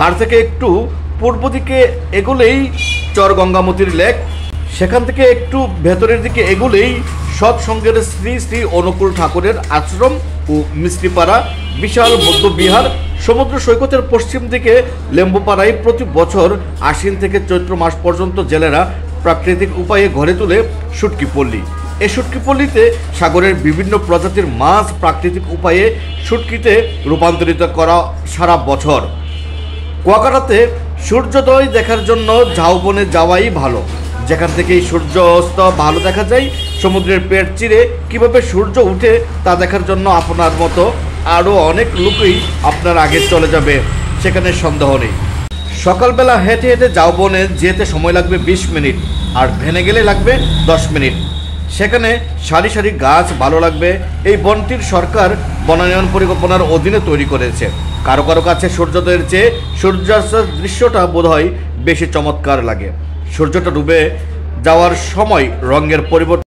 আর থেকে একটু পূর্ব দিকে এগোলেই চর গঙ্গামতির লেক, সেখান থেকে একটু ভেতরের দিকে এগোলেই সৎসঙ্গের শ্রী শ্রী অনুকূল ঠাকুরের আশ্রম ও মিস্ত্রিপাড়া বিশাল বৌদ্ধ বিহার। সমুদ্র সৈকতের পশ্চিম দিকে লেম্বুপাড়ায় প্রতি বছর আশ্বিন থেকে চৈত্র মাস পর্যন্ত জেলেরা প্রাকৃতিক উপায়ে গড়ে তোলে শুটকি পল্লী। এই শুটকি পল্লীতে সাগরের বিভিন্ন প্রজাতির মাছ প্রাকৃতিক উপায়ে শুটকিতে রূপান্তরিত করা সারা বছর। কুয়াকাটাতে সূর্যোদয় দেখার জন্য ঝাউবনে যাওয়াই ভালো, যেখান থেকে সূর্য অস্ত ভালো দেখা যায়। সমুদ্রের পেট চিরে কিভাবে সূর্য উঠে তা দেখার জন্য আপনার মতো আরও অনেক লোকই আপনার আগে চলে যাবে, সেখানে সন্দেহ নেই। সকালবেলা হেঁটে হেঁটে ঝাউবনে যেতে সময় লাগবে 20 মিনিট, আর ভেনে গেলে লাগবে 10 মিনিট। সেখানে সারি সারি গাছ ভালো লাগবে। এই বনটির সরকার বনায়ন পরিকল্পনার অধীনে তৈরি করেছে। কারো কারো কাছে সূর্যোদয়ের চেয়ে সূর্যাস্তের দৃশ্যটা বোধহয় বেশি চমৎকার লাগে। সূর্যটা ডুবে যাওয়ার সময় রঙের পরিবর্তন